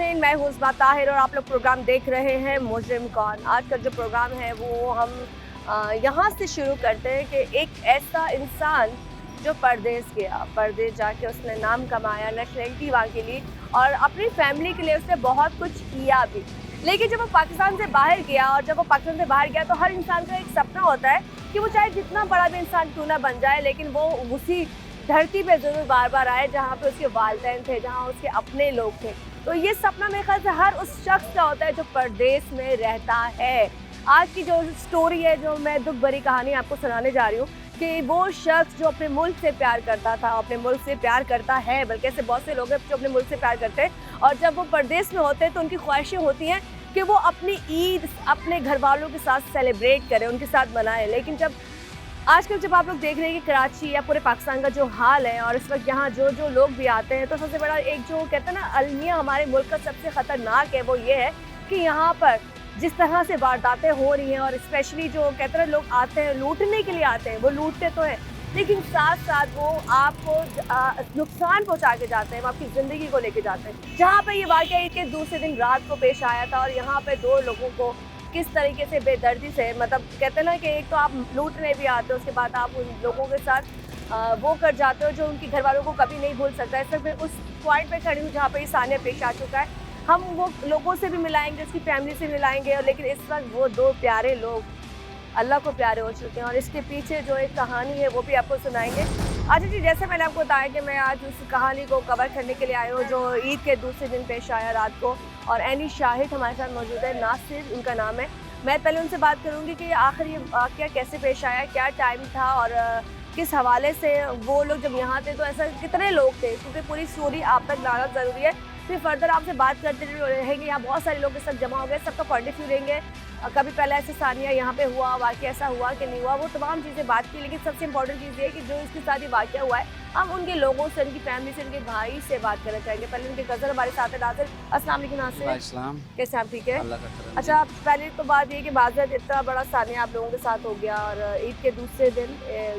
नाज़रीन, मैं हूँ उस्मा ताहिर और आप लोग प्रोग्राम देख रहे हैं मुजरिम कौन। आज का जो प्रोग्राम है वो हम यहाँ से शुरू करते हैं कि एक ऐसा इंसान जो परदेस गया, परदेस जाके उसने नाम कमाया, नेशनलिटी वहाँ के लिए और अपनी फैमिली के लिए उसने बहुत कुछ किया भी। लेकिन जब वो पाकिस्तान से बाहर गया और जब वो पाकिस्तान से बाहर गया तो हर इंसान का एक सपना होता है कि वो चाहे जितना बड़ा भी इंसान क्यों ना बन जाए, लेकिन वो उसी धरती पे ज़रूर बार बार आए जहाँ पे उसके वालिदैन थे, जहाँ उसके अपने लोग थे। तो ये सपना मेरे ख्याल से हर उस शख्स का होता है जो परदेस में रहता है। आज की जो स्टोरी है, जो मैं दुख भरी कहानी आपको सुनाने जा रही हूँ कि वो शख्स जो अपने मुल्क से प्यार करता था, अपने मुल्क से प्यार करता है, बल्कि ऐसे बहुत से लोग हैं जो अपने मुल्क से प्यार करते हैं और जब वो परदेस में होते हैं तो उनकी ख्वाहिशें होती हैं कि वो अपनी ईद अपने घर वालों के साथ सेलिब्रेट करें, उनके साथ मनाएं। लेकिन जब आजकल जब आप लोग देख रहे हैं कि कराची या पूरे पाकिस्तान का जो हाल है और इस वक्त यहाँ जो जो लोग भी आते हैं, तो सबसे बड़ा एक जो कहते हैं ना अलमिया हमारे मुल्क का सबसे ख़तरनाक है वो ये है कि यहाँ पर जिस तरह से वारदातें हो रही हैं और स्पेशली जो कहते हैं लोग आते हैं लूटने के लिए आते हैं, वो लूटते तो हैं लेकिन साथ साथ वो आपको नुकसान पहुँचा के जाते हैं, वो आपकी ज़िंदगी को लेके जाते हैं। जहाँ पर ये वाक़या ईद के दूसरे दिन रात को पेश आया था और यहाँ पर 2 लोगों को किस तरीके से बेदर्दी से, मतलब कहते हैं ना कि एक तो आप लूटने भी आते हो, उसके बाद आप उन लोगों के साथ वो कर जाते हो जो उनके घर वालों को कभी नहीं भूल सकता है। सिर्फ मैं उस पॉइंट पे खड़ी हूँ जहाँ पर ये सानिया पेश आ चुका है। हम वो लोगों से भी मिलाएंगे, उसकी फैमिली से मिलाएंगे और लेकिन इस वक्त वो 2 प्यारे लोग अल्लाह को प्यारे हो चुके हैं और इसके पीछे जो एक कहानी है वो भी आपको सुनाएंगे। अच्छा जी, जैसे मैंने आपको बताया कि मैं आज उस कहानी को कवर करने के लिए आई हूँ जो ईद के दूसरे दिन पेश आया रात को, और एनी शाहिद हमारे साथ मौजूद है, नासिर उनका नाम है। मैं पहले उनसे बात करूँगी कि आखिर ये वाक़या कैसे पेश आया, क्या टाइम था और किस हवाले से वो लोग जब यहाँ थे तो ऐसा कितने लोग थे, क्योंकि पूरी स्टोरी आप तक लाना ज़रूरी है। फिर फर्दर आपसे बात करते रहेंगे, यहाँ बहुत सारे लोग इस सब जमा हो गए, सबका पॉइंट ऑफ व्यू लेंगे। कभी पहले ऐसे सानिया यहाँ पे हुआ, वाक़या ऐसा हुआ कि नहीं हुआ, वो तमाम चीज़ें बात की। लेकिन सबसे इंपॉर्टेंट चीज़ ये है कि जो इसके साथ ये वाक़या हुआ है, हम उनके लोगों से, उनकी फैमिली से, उनके भाई से बात करना चाहेंगे। पहले उनके कज़न हमारे साथ है नासिर। अस्सलाम वालेकुम नासिर, कैसे आप? ठीक है। अच्छा, पहले तो बात ये कि माज़रत इतना बड़ा सानिया आप लोगों के साथ हो गया और ईद के दूसरे दिन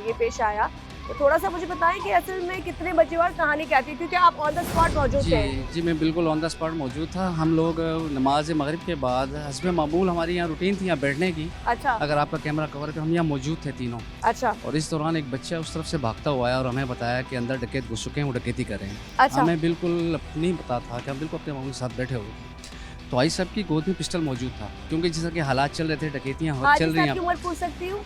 ये पेश आया, तो थोड़ा सा मुझे बताएं कि असल में कितने बजे और कहानी क्या थी, क्योंकि आप ऑन द स्पॉट मौजूद थे। जी, मैं बिल्कुल ऑन द स्पॉट मौजूद था। हम लोग नमाज मगरिब के बाद हस्बे मामूल हमारी यहाँ रूटीन थी यहाँ बैठने की। अच्छा। अगर आपका कैमरा कवर कर, हम यहाँ मौजूद थे तीनों। अच्छा। और इस दौरान एक बच्चा उस तरफ से भागता हुआ आया और हमें बताया कि अंदर डकैत घुस चुके हैं, वो डकैती कर रहे हैं। अच्छा। हमें बिल्कुल नहीं पता था कि हम बिल्कुल अपने मामूल के साथ बैठे हुए। तो आई साहब की गोद में पिस्टल मौजूद था, क्योंकि जिस तरह के हालात चल रहे थे, डकैतियाँ चल रही हैं। उम्र पूछ सकती हूँ?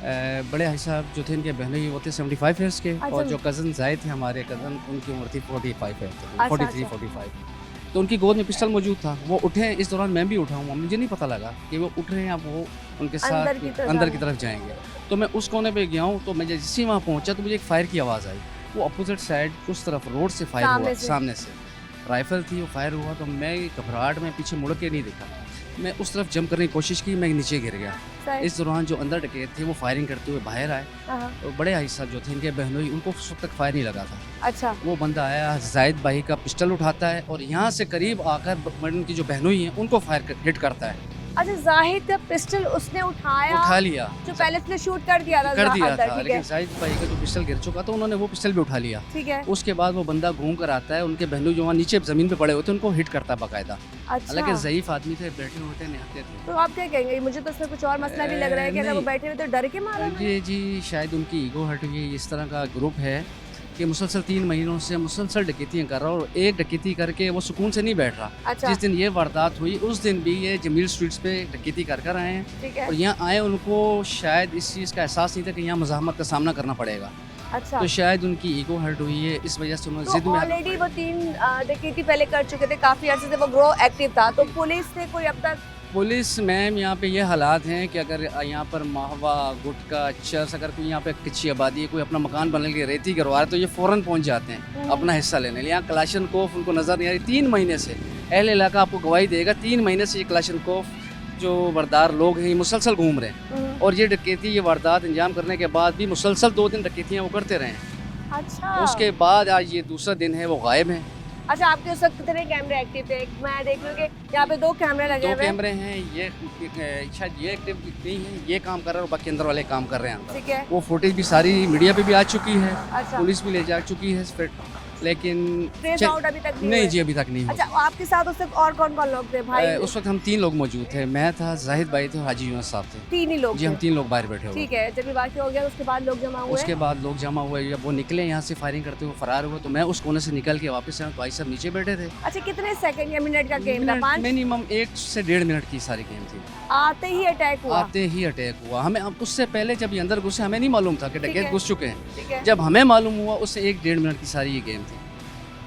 बड़े भाई साहब जो थे, इनके बहनोई वो थे 75 ईयर्स के। अच्छा। और जो कज़न जाए थे हमारे कज़न, उनकी उम्र थी 45 है, अच्छा, 43-45। तो उनकी गोद में पिस्टल मौजूद था। वो उठे, इस दौरान मैं भी उठा हूँ, मुझे नहीं पता लगा कि वो उठ रहे हैं, अब वो उनके साथ अंदर की तरफ जाएंगे। तो मैं उस कोने पे गया हूँ, तो मैं जैसे ही वहाँ पहुँचा तो मुझे एक फायर की आवाज़ आई। वो अपोजिट साइड उस तरफ रोड से फायर हुआ, सामने से राइफल थी, वो फायर हुआ। तो मैं घबराहट में पीछे मुड़ के नहीं देखा, मैं उस तरफ जंप करने की कोशिश की, मैं नीचे गिर गया। इस दौरान जो अंदर डकैत थे वो फायरिंग करते हुए बाहर आए और बड़े भाई साहब जो थे, इनके बहनोई, उनको उस वक्त तक फायर नहीं लगा था। अच्छा। वो बंदा आया, जाहिद भाई का पिस्टल उठाता है और यहाँ से करीब आकर उनकी जो बहनोई हैं उनको फायर हिट करता है। अच्छा, जाहिद का पिस्टल उसने उठा लिया, जो पहले उसने शूट कर दिया था, लेकिन जाहिद भाई का जो पिस्टल गिर चुका था, उन्होंने वो पिस्टल भी उठा लिया। ठीक है। उसके बाद वो बंदा घूम कर आता है, उनके बहनोई जो वहाँ नीचे जमीन पे पड़े होते उनको हिट करता बाकायदा। अच्छा। हालांकि ज़ईफ आदमी थे, बैठे हुए थे, नहाते थे। तो आप क्या कहेंगे? मुझे तो इसमें कुछ और मसला भी लग रहा है कि अगर वो बैठे हुए तो डर के मारे। जी, शायद उनकी ईगो हट गई। इस तरह का ग्रुप है कि मुसलसल 3 महीनों से मुसलसल डकैतियाँ कर रहा है और एक डकैती करके वो सुकून से नहीं बैठ रहा। अच्छा। जिस दिन ये वारदात हुई उस दिन भी ये जमील स्ट्रीट्स पे डकैती कर आए हैं। ठीक है। और यहाँ आए, उनको शायद इस चीज़ का एहसास नहीं था कि यहाँ मज़ाहमत का सामना करना पड़ेगा। अच्छा। तो शायद उनकी ईगो हर्ट हुई है, इस वजह से उन्होंने जिद में ऑलरेडी वो 3 डकैती पहले कर चुके थे, काफ़ी अर्से से वो ग्रो एक्टिव था। तो पुलिस ने कोई अब तक? पुलिस मैम, यहाँ पे ये हालात हैं कि अगर यहाँ पर माहवा, गुटका, चर्स, अगर कोई यहाँ पे कच्ची आबादी है, कोई अपना मकान बनने के लिए रेती करवा रहा है तो ये फ़ौरन पहुँच जाते हैं अपना हिस्सा लेने। यहाँ कलाशनकोफ उनको नज़र नहीं आ रही 3 महीने से। अहले इलाका आपको गवाही देगा, 3 महीने से ये कलाशनकोफ जो वारदार लोग हैं ये मुसलसल घूम रहे हैं और ये डकैती, ये वारदात अंजाम करने के बाद भी मुसलसल 2 दिन डकैतियाँ वो करते रहे हैं। अच्छा। उसके बाद आज ये दूसरा दिन है, वो गायब हैं। अच्छा, आपके उस वक्त कितने कैमरे एक्टिव थे? मैं देख लूँ कि यहाँ पे 2 कैमरे लगे हुए हैं। 2 कैमरे हैं। ये शायद ये एक्टिव नहीं है, ये काम कर रहा है और बाकी अंदर वाले काम कर रहे हैं। ठीक है। वो फुटेज भी सारी मीडिया पे भी आ चुकी है। अच्छा। पुलिस भी ले जा चुकी है। लेकिन ट्रेस आउट अभी तक नहीं हुए? जी, अभी तक नहीं हुआ। अच्छा, आपके साथ उस वक्त और कौन कौन लोग थे भाई? उस वक्त हम 3 लोग मौजूद थे, मैं था, जाहिद भाई थे और हाजी यूनुस साहब थे। 3 ही लोग जी, हम थे। 3 लोग बाहर बैठे हुए ठीक थे। है, जब ये वाक़या हो गया उसके बाद लोग जमा हुए? उसके बाद लोग जमा हुए, जब वो निकले यहाँ से फायरिंग करते हुए फरार हुए, तो मैं उस कोने से निकल के वापस आया, तो भाई साहब नीचे बैठे थे। अच्छा, कितने सेकंड या मिनट का गेम था? 5? मिनिमम 1 से 1.5 मिनट की सारी गेम थी। आते ही अटैक हुआ? आते ही अटैक हुआ। हमें उससे पहले जब ये अंदर घुसे हमें नहीं मालूम था कि ठीक डकैत है। घुस चुके हैं। ठीक है। जब हमें मालूम हुआ उससे 1-1.5 मिनट की सारी ये गेम थी।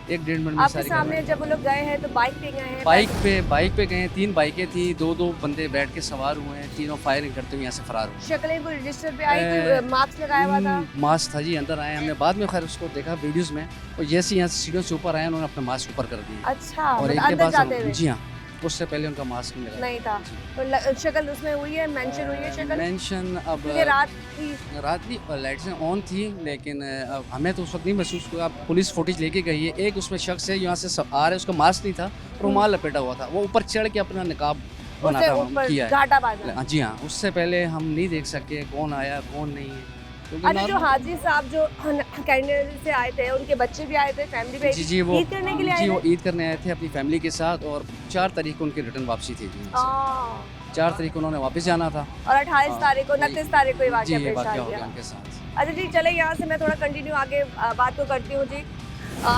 1-1.5 मिनट में आपके सारी सामने गेम। जब वो लोग गए हैं तो बाइक पे गए हैं? बाइक पे गए, 3 बाइकें थी, 2-2 बंदे बैठ के सवार हुए हैं, तीनों फायरिंग करते हुए यहाँ से फरार हुए। शक्लें कोई रजिस्टर पे आई थी? मास्क लगाया हुआ था? मास्क था जी, अंदर आए, हमने बाद में खैर उसको देखा वीडियोस में, और जैसे ही यहाँ से सीढ़ियों से ऊपर आए उन्होंने अपना मास्क ऊपर कर दिया। अच्छा, और एक मतलब के अंदर पास जाते हुए? जी हाँ, उससे पहले उनका मास्क नहीं लगा नहीं था। तो शक्ल उसमें हुई है, मेंशन हुई है शक्ल? मेंशन अब क्योंकि रात थी। रात की लाइट्स ऑन थी, लेकिन अब हमें तो उस वक्त नहीं महसूस हुआ। पुलिस फुटेज लेके गई है। एक उसमें शख्स है यहाँ से आ रहा है, उसका मास्क नहीं था, रुमाल लपेटा हुआ था, वो ऊपर चढ़ के अपना निकाब बना उससे था, ऊपर किया है। घाटा बांधा। जी हाँ, उससे पहले हम नहीं देख सके कौन आया कौन नहीं है, क्योंकि अच्छा, जो हाजी साहब जो कनाडा से आए थे, उनके बच्चे भी आए थे, फैमिली भी आई जी थी? जी वो ईद करने के लिए आए जी वो थे? ईद करने आए थे अपनी फैमिली के साथ, और 4 तारीख को उनकी रिटर्न वापसी थी जी यहाँ से। 4 तारीख को उन्होंने वापस जाना था। और 28 हाँ, तारीख को, वही। 29 तारीख को ये जी वाक़या ये पेश आ वाक़या हो गया। गया उनके साथ। अच्छा जी, चले यहाँ से मैं थोड़ा कंटिन्यू आगे बात को करती हूँ जी।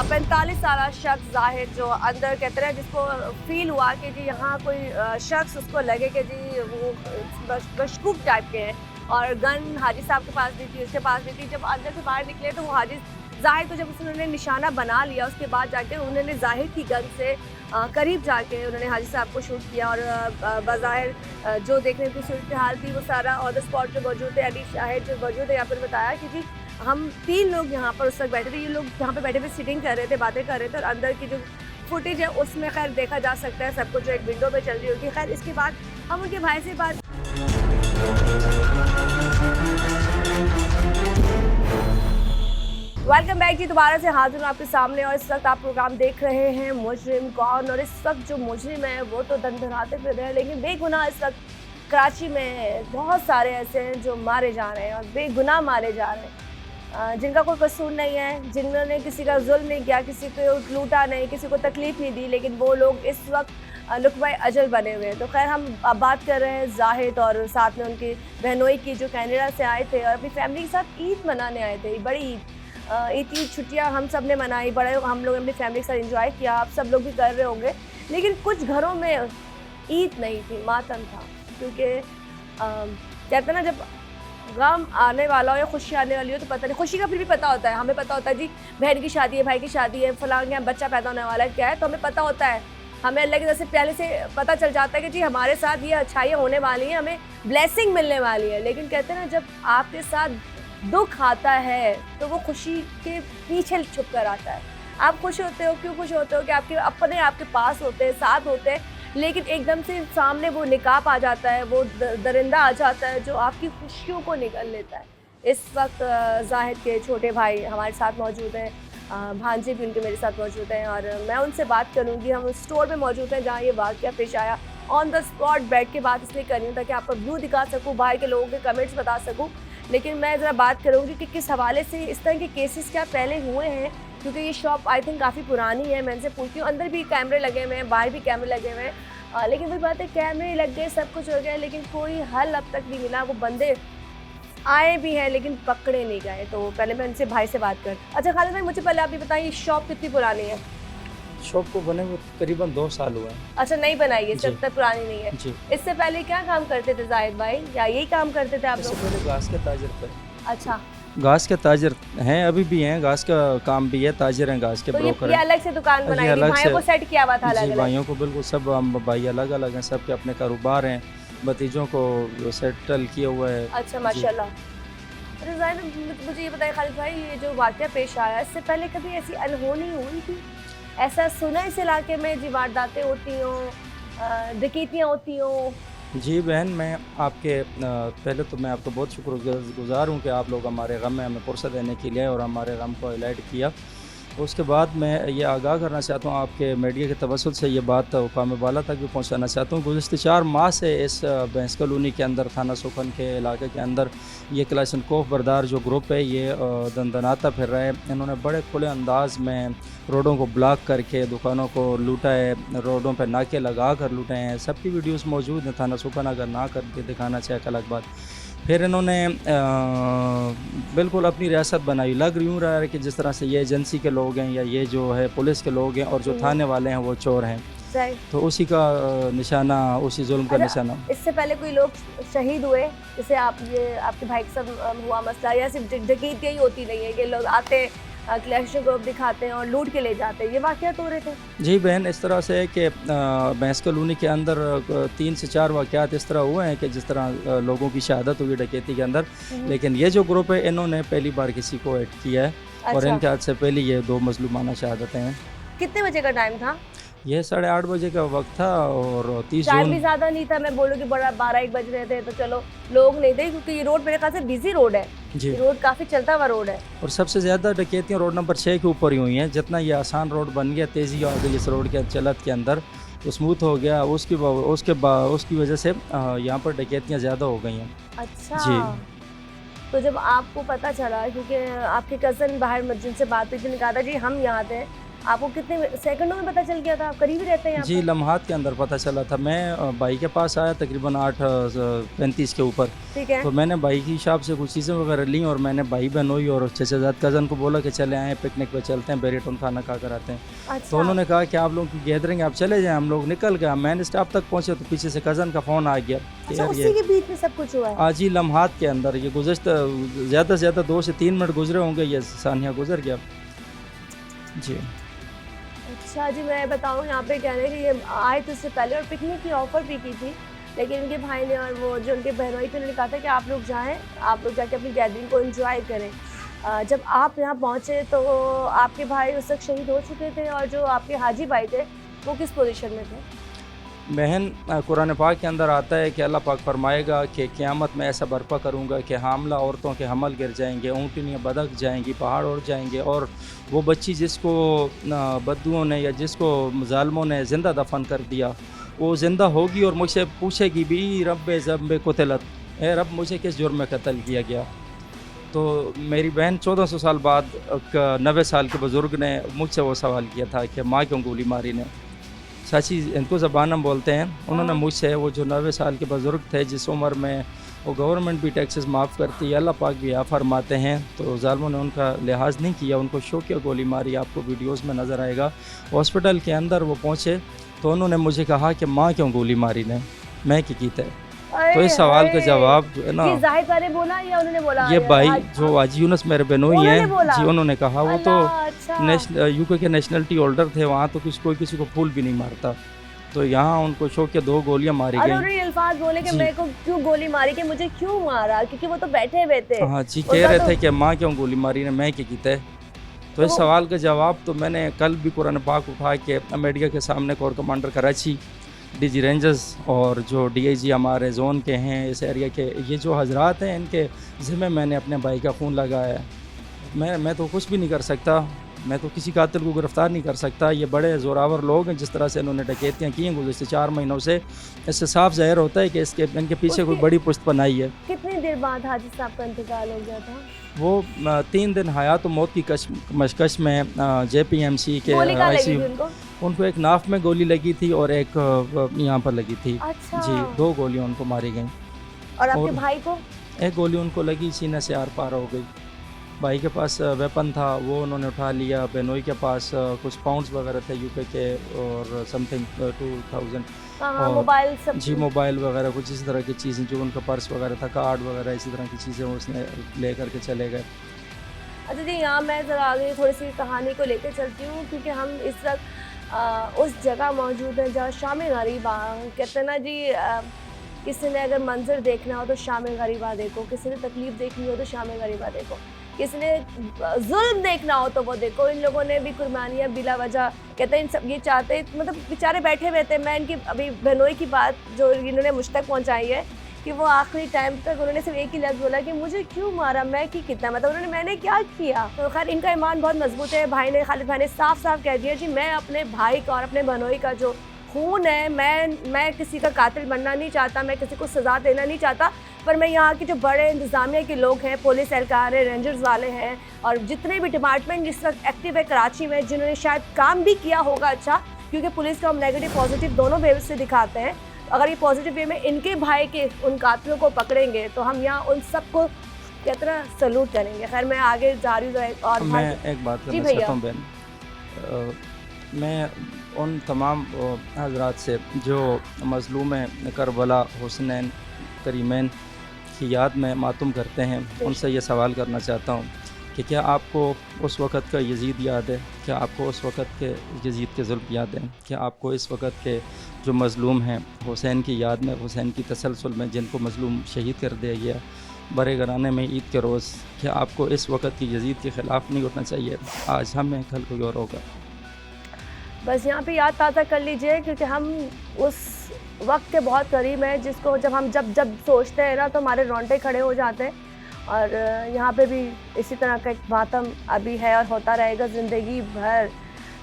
45 साल शख्स जाहिद जो अंदर कहते हैं, जिसको फील हुआ कि जी यहाँ कोई शख्स उसको लगे कि जी वो मशकूक टाइप के हैं, और गन हाजी साहब के पास भी थी, उसके पास भी थी। जब अंदर से बाहर निकले तो वो हाजी जाहिद को जब उन्होंने निशाना बना लिया, उसके बाद जाके उन्होंने जाहिद की गन से करीब जाके उन्होंने हाजी साहब को शूट किया, और बज़ाहिर जो देखने की सूरत हाल थी वो सारा ऑन द स्पॉट जो मौजूद थे, अली शाहिद जो मौजूद है यहाँ पर, बताया कि जी हम 3 लोग यहाँ पर उस वक्त बैठे थे, ये लोग यहाँ पे बैठे हुए सिटिंग कर रहे थे, बातें कर रहे थे, और अंदर की जो फुटेज है उसमें खैर देखा जा सकता है सब कुछ, जो एक विंडो पे चल रही होगी। खैर इसके बाद हम उनके भाई से बात वेलकम बैक जी, दोबारा से हाजिर हूँ आपके सामने, और इस वक्त आप प्रोग्राम देख रहे हैं मुजरिम कौन। और इस वक्त जो मुजरिम है वो तो दंदनाते फिर रहे हैं, लेकिन बेगुनाह इस वक्त कराची में बहुत सारे ऐसे हैं जो मारे जा रहे हैं, और बेगुनाह मारे जा रहे हैं, जिनका कोई कसूर नहीं है, जिन्होंने किसी का जुल्म नहीं किया, किसी को लूटा नहीं, किसी को तकलीफ नहीं दी, लेकिन वो लोग इस वक्त लुकवा अजल बने हुए हैं। तो खैर हम अब बात कर रहे हैं जाहिद और साथ में उनकी बहनोई की, जो कनाडा से आए थे और अपनी फैमिली के साथ ईद मनाने आए थे, बड़ी ईद की छुट्टियां हम सब ने मनाई, बड़े हम लोग अपनी फैमिली के साथ एंजॉय किया, आप सब लोग भी कर रहे होंगे। लेकिन कुछ घरों में ईद नहीं थी, मातम था, क्योंकि कहते ना जब गम आने वाला हो या खुशी आने वाली हो तो पता नहीं, खुशी का फिर भी पता होता है, हमें पता होता है जी बहन की शादी है, भाई की शादी है, फलां के यहाँ बच्चा पैदा होने वाला है, क्या है, तो हमें पता होता है, हमें अल्लाह की तरफ से पहले से पता चल जाता है कि जी हमारे साथ ये अच्छाइयाँ होने वाली हैं, हमें ब्लेसिंग मिलने वाली है। लेकिन कहते हैं ना जब आपके साथ दुख आता है तो वो खुशी के पीछे छुप कर आता है। आप खुश होते हो, क्यों खुश होते हो कि आपके अपने आपके पास होते हैं, साथ होते हैं, लेकिन एकदम से सामने वो निकाब आ जाता है, वो दरिंदा आ जाता है जो आपकी खुशियों को निगल लेता है। इस वक्त जाहिद के छोटे भाई हमारे साथ मौजूद हैं, भांजे भी उनके मेरे साथ मौजूद हैं, और मैं उनसे बात करूंगी। हम स्टोर में मौजूद हैं जहाँ ये वाक़या पेश आया, ऑन द स्पॉट बैठ के बात इसलिए कर रही हूँ ताकि आपको व्यू दिखा सकूँ, बाहर के लोगों के कमेंट्स बता सकूँ। लेकिन मैं ज़रा बात करूँगी कि किस हवाले से इस तरह के केसेस क्या पहले हुए हैं, क्योंकि ये शॉप आई थिंक काफ़ी पुरानी है। मैं इनसे पूछती हूँ, अंदर भी कैमरे लगे हुए हैं, बाहर भी कैमरे लगे हुए हैं, लेकिन वही बात है, कैमरे लग गए, सब कुछ हो गया, लेकिन कोई हल अब तक नहीं मिला। वो बंदे आए भी हैं लेकिन पकड़े नहीं गए। तो पहले मैं इनसे भाई से बात कर। अच्छा खालिद भाई, मुझे पहले आप ये बताइए, शॉप कितनी पुरानी है? शॉप को बने हुए करीबन 2 साल हुआ है। अच्छा, नहीं बनाई है, जी। जब तक पुरानी नहीं है। जी। इससे पहले क्या काम करते थे जाहिद भाई, या यही काम करते थे आप इससे लोग? पहले घास के ताजर थे। अच्छा, घास के ताजर हैं, अभी भी हैं, घास का काम भी है, ताजर हैं, घास के तो ब्रोकर ये हैं। अलग से दुकान जी, बनाई थी, अलग भाइयों से। को सेट किया हुआ था अलग जी, अलग? भाइयों को बिल्कुल सब हम भाई अलग अलग हैं, सबके अपने कारोबार हैं, भतीजों को सेटल किया हुआ है। अच्छा, माशाल्लाह। अच्छा जाहिद, मुझे ये बताइए खालिद भाई, ये जो वाक़या पेश आया, इससे पहले कभी ऐसी अनहोनी हुई थी? ऐसा सुना इस इलाके में जी वारदातें होती हों, डकैतियाँ होती हों? जी बहन, मैं आपके पहले तो मैं आपका बहुत शुक्रगुजार हूँ कि आप लोग हमारे गम में हमें फुर्सत देने के लिए और हमारे गम को हाईलाइट किया। उसके बाद मैं ये आगाह करना चाहता हूँ आपके मीडिया के तवस्सुल से ये बात अक़वाम बाला तक भी पहुँचाना चाहता हूँ। गुज़श्ते 4 माह से इस भैंस कॉलोनी के अंदर, थाना सुखन के इलाके के अंदर ये कलाशनकोफ बरदार जो ग्रुप है ये दंदनाता फिर रहा है। इन्होंने बड़े खुले अंदाज में रोडों को ब्लॉक करके दुकानों को लूटा है, रोडों पर नाके लगा कर लूटे हैं। सबकी वीडियोस मौजूद हैं थाना सुखन, अगर ना करके दिखाना चाहे अलग बात। फिर इन्होंने बिल्कुल अपनी रियासत बनाई। लग यूँ रहा है कि जिस तरह से ये एजेंसी के लोग हैं या ये जो है पुलिस के लोग हैं और जो थाने वाले हैं वो चोर हैं, तो उसी का निशाना, उसी जुल्म का निशाना। इससे पहले कोई लोग शहीद हुए, जैसे आप ये आपके भाई के साथ हुआ मसला, या सिर्फ डकैती ही होती नहीं है कि लोग आते क्लैशों को दिखाते हैं और लूट के ले जाते हैं, ये वाक़यात हो रहे थे? जी बहन, इस तरह से है कि भैंस कॉलोनी के अंदर 3 से 4 वाक़यात इस तरह हुए हैं कि जिस तरह लोगों की शहादत हुई डकैती के अंदर। लेकिन ये जो ग्रुप है इन्होंने पहली बार किसी को ऐड किया है। अच्छा। और इनके हाथ से पहले ये 2 मज़लूमाना शहादतें हैं। कितने बजे का टाइम था? ये 8:30 बजे का वक्त था और 30 टाइम जून भी ज़्यादा नहीं था। मैं बोलूँ कि बड़ा 12-1 बज रहे थे तो चलो लोग नहीं थे, क्योंकि ये रोड मेरे ख्याल से बिजी रोड है जी, रोड काफ़ी चलता हुआ रोड है। और सबसे ज़्यादा डकैतियाँ रोड नंबर 6 के ऊपर ही हुई हैं। जितना ये आसान रोड बन गया, तेज़ी आ गई इस रोड के चलत के अंदर, तो स्मूथ हो गया, उसकी वजह से यहाँ पर डकैतियाँ ज़्यादा हो गई हैं। अच्छा जी। तो जब आपको पता चला, क्योंकि आपके कज़न बाहर मस्जिद से बात हुई थी, कहा था जी हम यहाँ थे, आपको कितने सेकंडों में पता चल गया था? आप करीब ही रहते हैं यहाँ जी, लम्हात के अंदर पता चला था। मैं भाई के पास आया तकरीबन 8:35 के ऊपर। ठीक है। तो मैंने भाई की शॉप से कुछ चीज़ें वगैरह ली और मैंने भाई बहनोई और चचाजाद कज़न को बोला कि चले आए पिकनिक पे चलते हैं, बेरीटोन खाना खा कर आते हैं। अच्छा। तो उन्होंने कहा कि आप लोगों की गैदरिंग, आप चले जाएँ। हम लोग निकल गए, मैंने स्टॉप तक पहुँचे तो पीछे से कज़न का फ़ोन आ गया। अच्छा, उसी के बीच में सब कुछ हुआ है? आज ही लम्हात के अंदर, ये गुज़श्ता ज़्यादा से ज़्यादा 2 से 3 मिनट गुजरे होंगे, ये सानिया गुजर गया जी। अच्छा जी, मैं बताऊँ यहाँ पे कह रहे हैं कि ये आए तो इससे पहले और पिकनिक की ऑफ़र भी की थी, लेकिन उनके भाई ने और वो जो उनके बहनोई थे उन्होंने कहा था कि आप लोग जाएँ, आप लोग जाके अपनी गैदरिंग को एंजॉय करें। जब आप यहाँ पहुँचे तो आपके भाई उस वक्त शहीद हो चुके थे, और जो आपके हाजी भाई थे वो किस पोजीशन में थे? बहन, कुरान पाक के अंदर आता है कि अल्लाह पाक फरमाएगा कि क़यामत में ऐसा बर्पा करूँगा कि हामला औरतों के हमल गिर जाएंगे, ऊँटनियाँ बदक जाएंगी, पहाड़ उड़ जाएंगे, और वो बच्ची जिसको बद्दुओं ने या जिसको ज़ालिमों ने ज़िंदा दफन कर दिया, वो ज़िंदा होगी और मुझसे पूछेगी भी रब्बे ज़म्बे कुतिलत, ए रब मुझे किस जुर्म में कत्ल किया गया। तो मेरी बहन 1400 साल बाद 90 साल के बुज़ुर्ग ने मुझसे वो सवाल किया था कि माँ क्यों गोली मारी ने। चाची, इनको ज़बान हम बोलते हैं, उन्होंने मुझसे, वो जो 90 साल के बुज़ुर्ग थे जिस उम्र में वो गवर्नमेंट भी टैक्सेस माफ़ करती है, अल्लाह पाक भी आ फरमाते हैं, तो ज़ालिमों ने उनका लिहाज नहीं किया, उनको शौकिया गोली मारी। आपको वीडियोस में नज़र आएगा। हॉस्पिटल के अंदर वो पहुँचे तो उन्होंने मुझे कहा कि माँ क्यों गोली मारी ने, मैं की कीते। तो इस सवाल का जवाब है ना, जाहिद भाई ने बोला या उन्होंने बोला? ये भाई जो हाजी यूनुस मेरे बहनोई हैं जी, उन्होंने कहा। वो तो यूके के नेशनलिटी होल्डर थे, वहाँ तो कोई किसी को फूल भी नहीं मारता, तो यहाँ उनको शौक के 2 गोलियां मारी गई। उन्होंने अल्फाज बोले कि मेरे को क्यों गोली मारी, कि मुझे क्यों मारा, क्योंकि वो तो बैठे हुए थे। हाँ जी, कह रहे थे कि माँ क्यों गोली मारी ने, मैं क्या कीता है। तो इस सवाल का जवाब तो मैंने कल भी कुरान पाक उठा के मीडिया के सामने core commander Karachi, DG rangers और जो डीआईजी हमारे जोन के हैं इस एरिया के, ये जो हजरात हैं, इनके ज़िम्मे मैंने अपने भाई का खून लगाया है। मैं तो कुछ भी नहीं कर सकता, मैं तो किसी कातिल को गिरफ़्तार नहीं कर सकता। ये बड़े ज़ोरावर लोग हैं, जिस तरह से इन्होंने डकैतियाँ की हैं गुज़श्ते 4 महीनों से, इससे साफ ज़ाहिर होता है कि इनके पीछे कोई बड़ी पुश्त पनाही है। कितनी देर बाद हाजी साहब का इंतकाल हो गया था? वो 3 दिन हयात और मौत की कशमकश में JPMC के ICU, उनको एक नाफ में गोली लगी थी और एक यहाँ पर लगी थी। अच्छा। जी, 2 गोलियाँ उनको मारी गई। और आपके भाई को? एक गोली उनको लगी, सीने से आर पार हो गई। भाई के पास वेपन था, वो उन्होंने उठा लिया। बेनोई के पास कुछ पाउंड्स वगैरह थे यूके के और समथिंग 2000, और मोबाइल सब जी, मोबाइल वगैरह कुछ इसी तरह की चीज़ें, जो उनका पर्स वगैरह था, कार्ड वगैरह, इसी तरह की चीज़ें उसने ले करके चले गए। अच्छा जी, यहाँ मैं ज़रा आगे थोड़ी सी कहानी को लेकर चलती हूँ, क्योंकि हम इस वक्त उस जगह मौजूद हैं जहाँ शाम गरीबा कहते हैं ना जी। किसी ने अगर मंजर देखना हो तो शाम गरीबा देखो, किसी ने तकलीफ़ देखनी हो तो शाम गरीबा देखो, किसी ने जुल्म देखना हो तो वो देखो। इन लोगों ने भी कुर्बानियाँ बिला वजह, कहते हैं इन सब ये चाहते, मतलब बेचारे बैठे हुए थे। मैं इनकी अभी बहनोई की बात जो इन्होंने मुझ तक पहुँचाई है कि वो आखिरी टाइम तक उन्होंने सिर्फ एक ही लफ्ज़ बोला कि मुझे क्यों मारा, मैं कि कितना, मतलब मैंने क्या किया। तो खैर इनका ईमान बहुत मजबूत है। भाई ने, खालिद भाई ने साफ साफ कह दिया जी मैं अपने भाई का और अपने बहनोई का जो खून है, मैं किसी का कातिल बनना नहीं चाहता, मैं किसी को सज़ा देना नहीं चाहता, पर मैं यहाँ के जो बड़े इंतज़ामिया के लोग हैं, पुलिस एहलकार है, रेंजर्स वाले हैं और जितने भी डिपार्टमेंट जिस वक्त एक्टिव है कराची में, जिन्होंने शायद काम भी किया होगा अच्छा, क्योंकि पुलिस को हम नेगेटिव पॉजिटिव दोनों वे से दिखाते हैं। अगर ये पॉजिटिव वे में इनके भाई के उन कातिलों को पकड़ेंगे तो हम यहाँ उन सबको कहते ना सलूट करेंगे। खैर मैं आगे जा रही हूँ और मैं एक बात करना चाहता हूँ बहन, मैं उन तमाम हजरात से जो मज़लूम करबला हुसनैन करीमैन की याद में मातम करते हैं, उनसे ये सवाल करना चाहता हूँ कि क्या आपको उस वक़्त का यजीद याद है? क्या आपको उस वक़्त के यजीद के ज़ुल्म याद है? क्या आपको इस वक़्त के जो मज़लूम हैं हुसैन की याद में, हुसैन की तसलसल में जिनको मज़लूम शहीद कर दिया गया बड़े घराने में ईद के रोज़, क्या आपको इस वक़्त की यजीद के ख़िलाफ़ नहीं उठना चाहिए? आज हमें कल कोई और होगा। बस यहाँ पे याद ताज़ा कर लीजिए, क्योंकि हम उस वक्त के बहुत करीब हैं जिसको जब सोचते हैं ना तो हमारे रोंगटे खड़े हो जाते हैं। और यहाँ पे भी इसी तरह का एक मातम अभी है और होता रहेगा ज़िंदगी भर।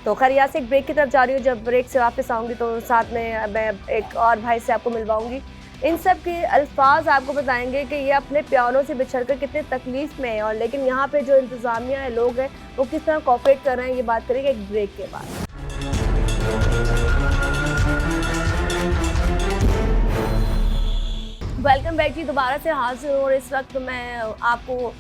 तो खैर यहाँ से एक ब्रेक की तरफ जा रही हूँ। जब ब्रेक से वापस आऊँगी तो साथ में मैं एक और भाई से आपको मिलवाऊँगी। इन सब के अल्फाज आपको बताएंगे कि ये अपने प्यारों से बिछड़कर कितने तकलीफ़ में हैं, और लेकिन यहाँ पे जो इंतज़ामिया है, लोग हैं, वो किस तरह कोऑपरेट कर रहे हैं, ये बात करेंगे एक ब्रेक के बाद। वेलकम बैक जी, दोबारा से हाजिर हूँ। और इस वक्त मैं आपको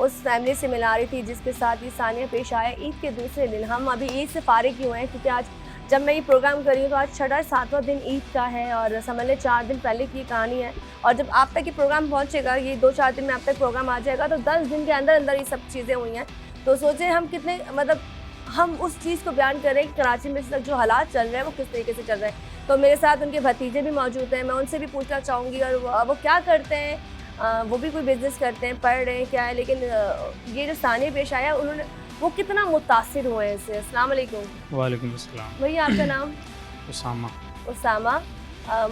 उस फैमिली से मिला रही थी जिसके साथ ये सानिया पेश आया ईद के दूसरे दिन। हम अभी ईद से फारिग हुए हैं, क्योंकि आज जब मैं ये प्रोग्राम कर रही हूँ तो आज 6वां दिन ईद का है और समझ लें 4 दिन पहले की कहानी है। और जब आप तक ये प्रोग्राम पहुँचेगा, ये 2-4 दिन में आप तक प्रोग्राम आ जाएगा, तो 10 दिन के अंदर अंदर ये सब चीज़ें हुई हैं। तो सोचें हम कितने, मतलब हम उस चीज़ को बयान करें कि कराची में इस वक्त जो हालात चल रहे हैं वो किस तरीके से चल रहे हैं। तो मेरे साथ उनके भतीजे भी मौजूद हैं, मैं उनसे भी पूछना चाहूँगी। और वो क्या करते हैं, वो भी कोई बिज़नेस करते हैं, पढ़ रहे हैं, क्या है, लेकिन ये जो सानिया पेश आया वो कितना मुतासिर हुए हैं इससे। अस्सलाम वालेकुम। वालेकुम अस्सलाम। भैया आपका नाम? उसामा। उसामा।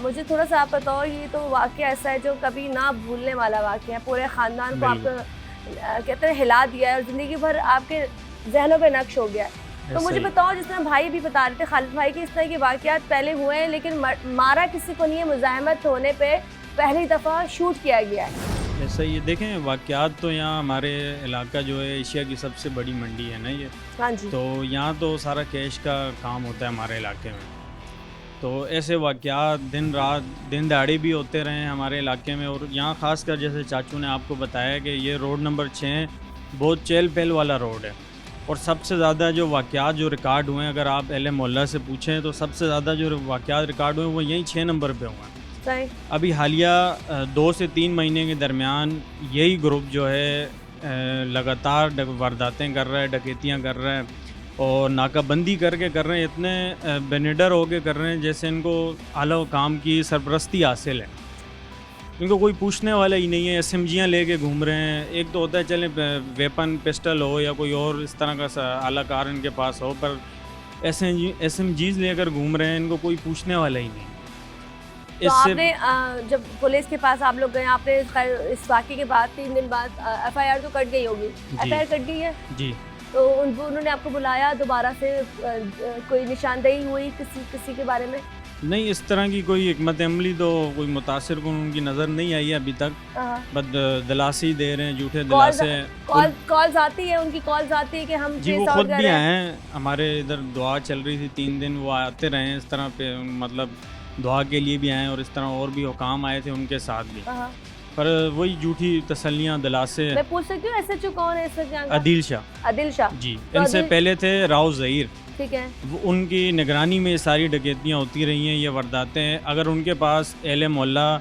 मुझे थोड़ा सा आप बताओ, ये तो वाक़या ऐसा है जो कभी ना भूलने वाला वाक़या है, पूरे ख़ानदान को आपको कहते हैं हिला दिया है और ज़िंदगी भर आपके जहनों पे नक्श हो गया है। तो मुझे बताओ, जिस तरह भाई भी बता रहे थे, खालिद भाई, कि इस तरह के वाक़यात पहले हुए हैं लेकिन मारा किसी को नहीं है, मुज़ाहमत होने पे पहली दफ़ा शूट किया गया है। ऐसा ये देखें, वाक़यात तो यहाँ हमारे इलाका जो है एशिया की सबसे बड़ी मंडी है ना ये। हाँ जी। तो यहाँ तो सारा कैश का काम होता है हमारे इलाके में। तो ऐसे वाक़यात दिन रात दिन दहाड़े भी होते रहे हैं हमारे इलाके में। और यहाँ ख़ासकर जैसे चाचू ने आपको बताया कि ये रोड नंबर 6 बहुत चहल पहल वाला रोड है। और सबसे ज़्यादा जो वाक़यात जो रिकॉर्ड हुए हैं, अगर आप अहले मोहल्ला से पूछें तो सबसे ज़्यादा जो वाक़यात रिकॉर्ड हुए हैं वो यहीं 6 नंबर पे हुए हैं। अभी हालिया 2 से 3 महीने के दरमियान यही ग्रुप जो है लगातार वारदातें कर रहा है, डकैतियाँ कर रहा है और नाकाबंदी करके कर रहे हैं। इतने बेनिडर होके कर रहे हैं जैसे इनको आला काम की सरपरस्ती हासिल है। इनको कोई पूछने वाला ही नहीं है, SMGयाँ लेके घूम रहे हैं। एक तो होता है चले वेपन पिस्टल हो या कोई और इस तरह का आला कार इनके पास हो, पर SMGs लेकर घूम रहे हैं, इनको कोई पूछने वाला ही नहीं। तो आपने जब पुलिस के पास आप लोग गए, आपने इस वाक़े के बाद 3 दिन बाद FIR तो कट गई होगी? FIR कट गई है जी। तो उन्होंने आपको बुलाया दोबारा से, कोई निशानदेही हुई किसी के बारे में? नहीं, इस तरह की कोई हिकमत अमली तो कोई मुतासिर को उनकी नज़र नहीं आई है अभी तक। बस दिलासी दे रहे हैं, झूठे दिलासे। कॉल्स आती है, उनकी कॉल्स आती है कि हम जी, वो खुद भी आए हैं हमारे इधर, दुआ चल रही थी 3 दिन, वो आते रहे हैं इस तरह पे, मतलब दुआ के लिए भी आए और इस तरह और भी हुकाम आए थे उनके साथ भी, पर वही झूठी तसल्लियाँ दिलासे। मैं पूछ सकती हूँ SHO कौन है इस वक्त? आदिल शाह। आदिल शाह जी। तो इनसे पहले थे राव ज़हीर, ठीक है। वो उनकी निगरानी में सारी डकैतियाँ होती रही हैं, ये वारदातें। अगर उनके पास अहले मोहल्ला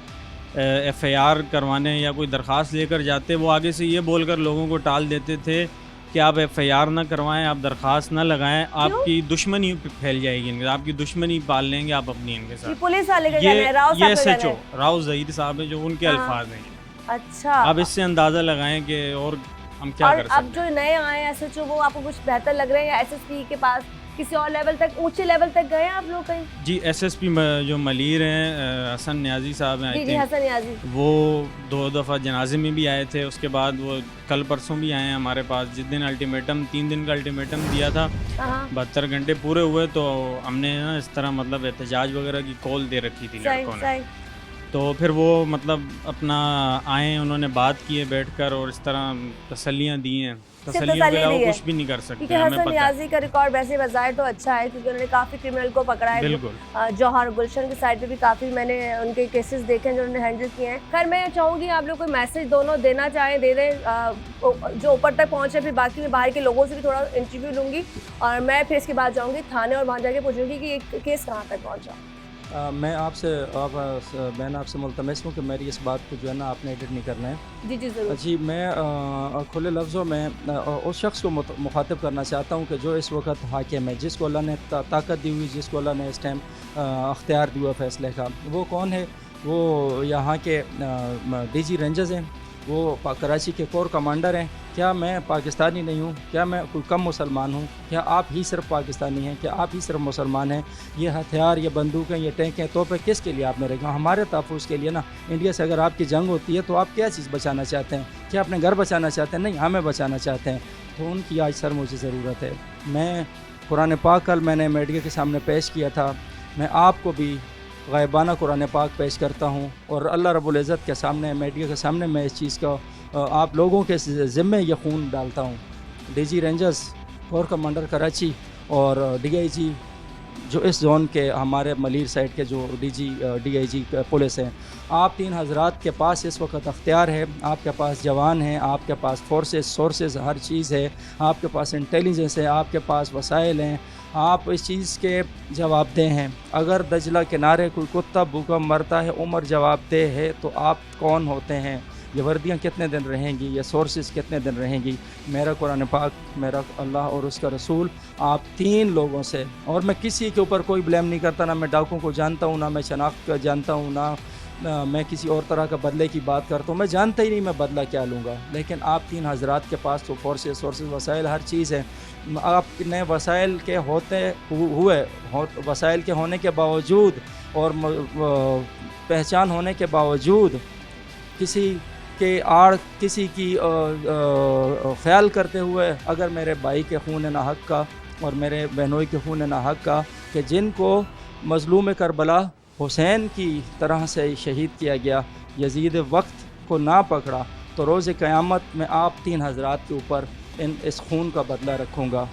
FIR करवाने या कोई दरख्वास्त लेकर जाते, वो आगे से ये बोलकर लोगों को टाल देते थे कि आप FIR ना करवाएं, आप दरख्वास्त ना लगाएं, आपकी दुश्मनी फैल जाएगी इनके, आपकी दुश्मनी पाल लेंगे आप अपनी इनके साथ। पुलिस वाले ये SHO राव ज़हीर साहब है जो उनके अल्फाज हैं। अच्छा, आप इससे अंदाज़ा लगाएं कि और हम क्या कर सकते हैं। अब जो नए आए SHO वो आपको कुछ बेहतर लग रहे हैं या SSP के पास किसी और लेवल तक, ऊंचे लेवल तक गए आप लोग कहीं? जी एसएसपी जो मलीर हैं हसन न्याजी साहब हैं, जी आई जी, थिंक हसन याजी। वो 2 दफ़ा जनाजे में भी आए थे। उसके बाद वो कल परसों भी आए हैं हमारे पास, जिस दिन अल्टीमेटम 3 दिन का अल्टीमेटम दिया था, हाँ 72 घंटे पूरे हुए तो हमने ना इस तरह मतलब एहतजाज वगैरह की कॉल दे रखी थी सही लड़कों ने। सही। तो फिर वो मतलब अपना आए, उन्होंने बात की है बैठकर और इस तरह तसल्लियाँ दी हैं। तसल्लियों के तसल्ली अलावा दी है। कुछ भी नहीं कर सकते, क्योंकि हमें हसन पता है। याजी का रिकॉर्ड वैसे बजाय तो अच्छा है, क्योंकि उन्होंने काफ़ी क्रिमिनल को पकड़ा है। बिल्कुल जौहर गुलशन की साइड पे भी काफ़ी मैंने उनके केसेस देखे हैं जो उन्होंने हैंडल किए हैं। खैर मैं चाहूँगी आप लोग कोई मैसेज दोनों देना चाहें दे दें, जो ऊपर तक पहुँचे, फिर बाकी मैं बाहर के लोगों से भी थोड़ा इंटरव्यू लूँगी और मैं फिर इसके बाद जाऊँगी थाने और वहाँ जाके पूछूंगी कि ये केस कहाँ तक पहुँचा। मैं आपसे मुल्तमस हूँ कि मेरी इस बात को जो है ना आपने एडिट नहीं करना है। जी जी ज़रूर। जी मैं खुले लफ्ज़ों में उस शख्स को मुखातिब करना चाहता हूँ कि जो इस वक्त हाकिम है, जिसको अल्लाह ने ताकत दी हुई, जिसको अल्लाह ने इस टाइम अख्तियार दिया फैसले का। वो कौन है? वो यहाँ के डीजी रेंजर्स हैं, वो कराची के कोर कमांडर हैं। क्या मैं पाकिस्तानी नहीं हूँ? क्या मैं कोई कम मुसलमान हूँ? क्या आप ही सिर्फ पाकिस्तानी हैं? क्या आप ही सिर्फ मुसलमान हैं? ये हथियार, ये बंदूकें, ये टैंकें, तोपें किस के लिए आप मेरे गाँव? हमारे तहफ़्फ़ुज़ के लिए ना। इंडिया से अगर आपकी जंग होती है तो आप क्या चीज़ बचाना चाहते हैं? क्या अपने घर बचाना चाहते हैं? नहीं, हमें बचाना चाहते हैं। तो उनकी आज सर मुझे ज़रूरत है। मैं कुरान पाक कल मैंने मीडिया के सामने पेश किया था, मैं आपको भी गायबाना कुरान पाक पेश करता हूँ और अल्लाह रब्बुल इज़्ज़त के सामने, मीडिया के सामने मैं इस चीज़ का आप लोगों के ज़िम्मे ये खून डालता हूँ। DG rangers, core commander Karachi और डीआईजी जो इस जोन के हमारे मलीर साइड के जो डीआईजी पुलिस हैं, आप तीन हज़रात के पास इस वक्त अख्तियार है, आपके पास जवान हैं, आपके पास सोर्सेज हर चीज़ है, आपके पास इंटेलिजेंस है, आपके पास वसाइल हैं, आप इस चीज़ के जवाबदेह हैं। अगर दजला किनारे कोई कुत्ता भूखा मरता है, उम्र जवाबदेह है, तो आप कौन होते हैं? ये वर्दियाँ कितने दिन रहेंगी? ये सोर्सेज कितने दिन रहेंगी? मेरा कुरान पाक, मेरा अल्लाह और उसका रसूल आप तीन लोगों से, और मैं किसी के ऊपर कोई ब्लेम नहीं करता, ना मैं डाकुओं को जानता हूँ, ना मैं शनाख्त का जानता हूँ, ना मैं किसी और तरह का बदले की बात करता हूँ। मैं जानता ही नहीं मैं बदला क्या लूँगा। लेकिन आप तीन हज़रात के पास तो सोर्सेज वसाइल हर चीज़ है। आपने वसाइल के वसाइल के होने के बावजूद और पहचान होने के बावजूद किसी के आड़, किसी की ख्याल करते हुए, अगर मेरे भाई के खून ना हक़ का और मेरे बहनोई के खून ना हक़ का, कि जिनको मज़लूम करबला हुसैन की तरह से शहीद किया गया, यजीद वक्त को ना पकड़ा, तो रोज़ क़यामत में आप तीन हज़रात के ऊपर इस खून का बदला रखूँगा।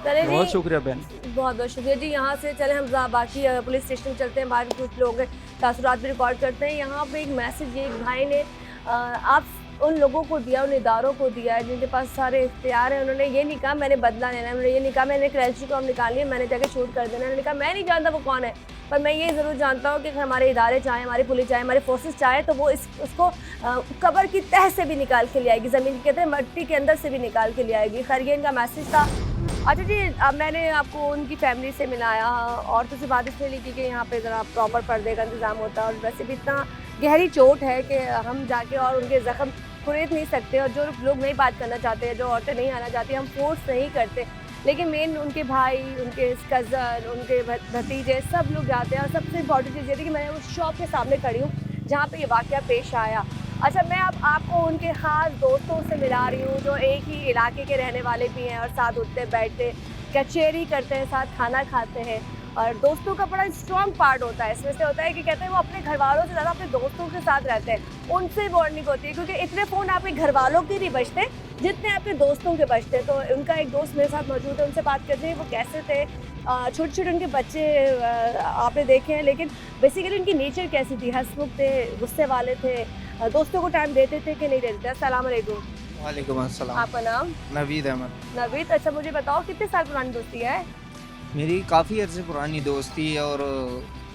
बहुत शुक्रिया बहन, बहुत बहुत शुक्रिया जी। यहाँ से चले हम बाकी पुलिस स्टेशन चलते हैं, बाहर कुछ लोग तासुरात भी रिकॉर्ड करते हैं। यहाँ पे एक मैसेज ये एक भाई ने आप उन लोगों को दिया, उन इदारों को दिया है जिनके पास सारे इख्तियार हैं। उन्होंने ये नहीं कहा मैंने बदला लेना है, उन्होंने ये नहीं कहा मैंने क्रैची को हम निकाल लिया, मैंने जाके शूट कर देना। उन्होंने कहा मैं नहीं जानता वो कौन है, पर मैं ये ज़रूर जानता हूँ कि हमारे इदारे चाहें, हमारी पुलिस चाहे, हमारे फोर्सेस चाहे, तो वो उसको कब्र की तह से भी निकाल के ले आएगी, ज़मीन कहते हैं मट्टी के अंदर से भी निकाल के ले आएगी। खैर ये इनका मैसेज था। अच्छा जी, अब मैंने आपको उनकी फैमिली से मिलाया और तो से बात इसलिए लिखी कि यहाँ पे ज़रा प्रॉपर पर्दे का इंतज़ाम होता है, और वैसे भी इतना गहरी चोट है कि हम जाके और उनके ज़ख्म खुरेद नहीं सकते, और जो लोग नहीं बात करना चाहते हैं, जो औरतें नहीं आना चाहती, हम फोर्स नहीं करते। लेकिन मेन उनके भाई, उनके कज़न, उनके भतीजे सब लोग जाते हैं। और सबसे इम्पॉर्टेंट चीज़ ये थी कि मैं उस शॉप के सामने खड़ी हूँ जहाँ पे ये वाक़या पेश आया। अच्छा, मैं अब आपको उनके ख़ास दोस्तों से मिला रही हूँ जो एक ही इलाके के रहने वाले भी हैं और साथ उठते बैठते कचेरी करते हैं, साथ खाना खाते हैं। और दोस्तों का बड़ा स्ट्रॉन्ग पार्ट होता है, इसमें से होता है कि कहते हैं वो अपने घर वालों से ज़्यादा अपने दोस्तों के साथ रहते हैं, उनसे बॉन्डिंग होती है, क्योंकि इतने फ़ोन आपके घर वालों के नहीं बजते जितने आपके दोस्तों के बजते। तो उनका एक दोस्त मेरे साथ मौजूद है, उनसे बात करते हैं वो कैसे थे। छोटे छोटे उनके बच्चे आपने देखे हैं, लेकिन बेसिकली उनकी नेचर कैसी थी, हंसमुख थे, गुस्से वाले थे, दोस्तों को टाइम देते थे कि नहीं देते थे। अस्सलाम वालेकुम। वालेकुम अस्सलाम। आपका नाम? नवीद अहमद। नवीद। अच्छा, मुझे बताओ कितने साल पुरानी दोस्ती है? मेरी काफ़ी अर्से पुरानी दोस्ती है और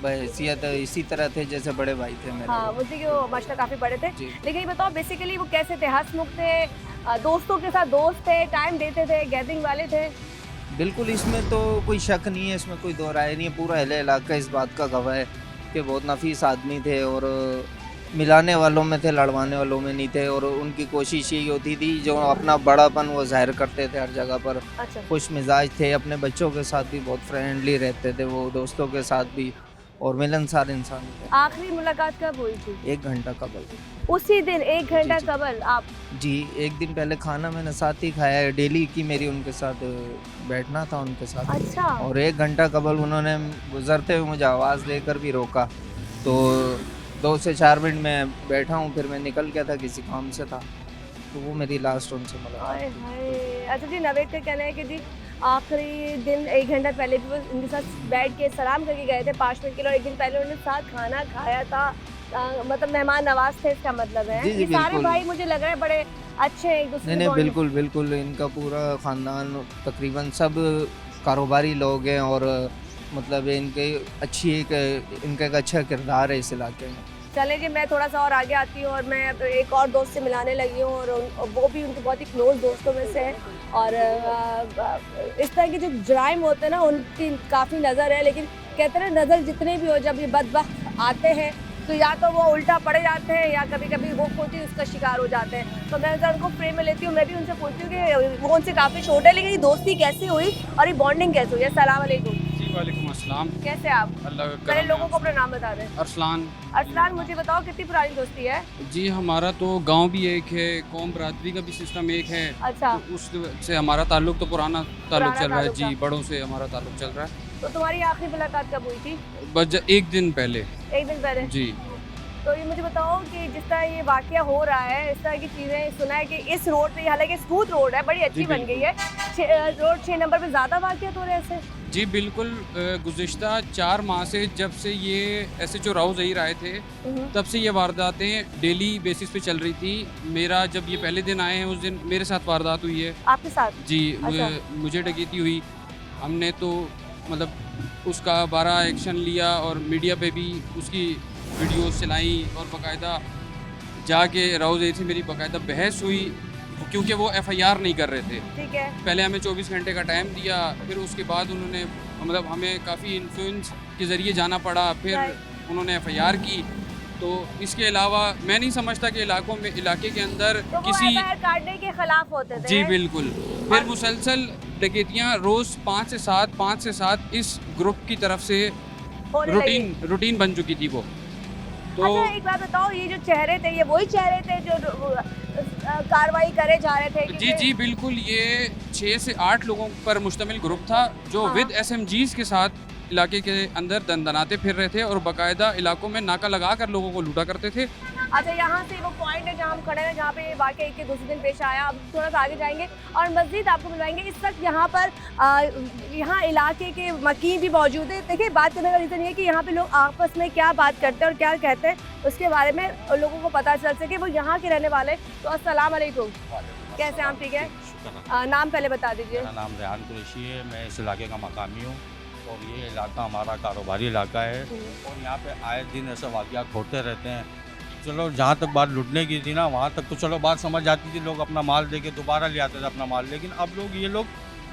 बहैसियत इसी तरह थे जैसे बड़े भाई थे मेरे। हाँ, मुझे कि वो माशाल्लाह काफ़ी बड़े थे। जी। लेकिन ये बताओ बेसिकली वो कैसे थे, हंसमुख थे, दोस्तों के साथ दोस्त थे, टाइम देते थे, गैदरिंग वाले थे? बिल्कुल, इसमें तो कोई शक नहीं है, इसमें कोई दो राय नहीं है। पूरा अहले इलाका इस बात का गवाह है कि बहुत नफीस आदमी थे और मिलाने वालों में थे, लड़वाने वालों में नहीं थे। और उनकी कोशिश यही होती थी जो अपना बड़ापन वो जाहिर करते थे हर जगह पर। अच्छा खुश मिजाज थे, अपने बच्चों के साथ भी बहुत फ्रेंडली रहते थे वो, दोस्तों के साथ भी, और मिलनसार इंसान थे। आखिरी मुलाकात कब हुई थी? 1 घंटा कबल। उसी दिन 1 घंटा जी। कबल आप? जी, एक दिन पहले खाना मैंने साथ ही खाया है, डेली की मेरी उनके साथ बैठना था उनके साथ। अच्छा और 1 घंटा कबल उन्होंने गुजरते हुए मुझे आवाज़ देकर भी रोका। तो 2 से 4 मिनट में बैठा हूँ, फिर मैं निकल गया था, किसी काम से था। तो वो मेरी लास्ट उनसे मुलाकात हाय थी। हाय। अच्छा जी, नवेद का कहना है कि जी आखिरी दिन 1 घंटा पहले भी वो उनके साथ बैठ के सलाम करके गए थे 5 मिनट के लिए, और 1 दिन पहले उन्होंने साथ खाना खाया था। मतलब मेहमान नवाज थे, इसका मतलब है। जी, जी, ये सारे बिल्कुल। भाई मुझे लग रहा है बड़े अच्छे हैं, एक दूसरे नहीं से bond- बिल्कुल बिल्कुल, इनका पूरा ख़ानदान तकरीबन सब कारोबारी लोग हैं। और मतलब इनके अच्छी इनका एक अच्छा किरदार है इस इलाके में। चले जी, मैं थोड़ा सा और आगे आती हूँ और मैं अब एक और दोस्त से मिलाने लगी हूँ, और वो भी उनके बहुत ही क्लोज दोस्तों में से है। और इस तरह के जो जराइम होते हैं ना, उनकी काफ़ी नज़र है, लेकिन कहते हैं नज़र जितने भी हो, जब ये बदबख्त आते हैं तो या तो वो उल्टा पड़ जाते हैं या कभी कभी वो खुद ही उसका शिकार हो जाते हैं। तो मैं जब उनको फ्रेम में लेती हूँ, मैं भी उनसे पूछती हूँ कि वो उनसे काफ़ी छोटे, लेकिन ये दोस्ती कैसे हुई और ये बॉन्डिंग कैसे हुई? अस्सलाम वालेकुम। जी वालेकुम अस्सलाम। कैसे आप? अल्लाह का पहले करम है लोगों को आप। अपना नाम बता दें। अरसलान। अरसलान, मुझे बताओ कितनी पुरानी दोस्ती है? जी हमारा तो गांव भी एक है, कौम बरादरी का भी सिस्टम एक है। अच्छा, तो उससे हमारा ताल्लुक तो पुराना ताल्लुक पुराना चल रहा है। ताल्लुक जी, बड़ों से हमारा ताल्लुक चल रहा है। तो तुम्हारी आखिरी मुलाकात कब हुई थी? बस 1 दिन पहले। 1 दिन पहले। जी तो ये मुझे बताओ कि जिस तरह ये वाकया हो रहा है, इस तरह की चीज़ें सुना है कि इस रोड पे, हालांकि स्मूथ रोड है, बड़ी अच्छी जी, बन गई है, रोड 6 नंबर पे ज़्यादा वाकयात हो रहे हैं ऐसे? जी बिल्कुल। गुज़िश्ता 4 माह से जब से ये SHO राव ज़हीर आए थे, तब से ये वारदातें डेली बेसिस पे चल रही थी। मेरा जब ये पहले दिन आए हैं उस दिन मेरे साथ वारदात हुई है। आपके साथ? जी अच्छा। मुझे डकैती हुई। हमने तो मतलब उसका 12 एक्शन लिया और मीडिया पे भी उसकी वीडियोस चलाई, और बाकायदा जाके राव ज़हीर से मेरी बाकायदा बहस हुई, क्योंकि वो FIR नहीं कर रहे थे। ठीक है। पहले हमें 24 घंटे का टाइम दिया, फिर उसके बाद उन्होंने मतलब हमें काफ़ी इन्फ्लुएंस के ज़रिए जाना पड़ा, फिर Right. उन्होंने FIR की। तो इसके अलावा मैं नहीं समझता कि इलाके के अंदर तो वो किसी FIR काटने के खिलाफ होते थे? जी बिल्कुल। फिर मुसलसल डकैतियाँ रोज़ 5 से 7 इस ग्रुप की तरफ से होने लगी। रूटीन बन चुकी थी वो। तो अच्छा, एक बात बताओ, ये जो चेहरे थे, ये वही चेहरे थे जो कार्रवाई करे जा रहे थे? जी जी बिल्कुल, ये 6 से 8 लोगों पर मुश्तमिल ग्रुप था जो हाँ। विद SMGs के साथ इलाके के अंदर दंदनाते फिर रहे थे और बाकायदा इलाकों में नाका लगा कर लोगों को लूटा करते थे। अच्छा, यहाँ से वो पॉइंट है जहाँ हम खड़े हैं, जहाँ पे वाकई के दूसरे दिन पेश आया। अब थोड़ा सा आगे जाएंगे और मस्जिद आपको मिलवाएंगे। इस वक्त यहाँ पर यहाँ इलाके के मकीन भी मौजूद है। देखिए, बात करने का रीज़न ये है कि यहाँ पे लोग आपस में क्या बात करते हैं और क्या कहते हैं, उसके बारे में लोगों को पता चल सके, वो यहाँ के रहने वाले। तो अस्सलाम वालेकुम, कैसे हैं आप? ठीक है, नाम पहले बता दीजिए। मेरा नाम रेहान कुरैशी है, मैं इस इलाके का मकामी हूँ और ये इलाका हमारा कारोबारी इलाका है और यहाँ पे आए दिन ऐसे वाक़यात होते रहते हैं। चलो, जहाँ तक बात लुटने की थी ना, वहाँ तक तो चलो बात समझ आती थी, लोग अपना माल दे के दोबारा ले आते थे अपना माल। लेकिन अब ये लोग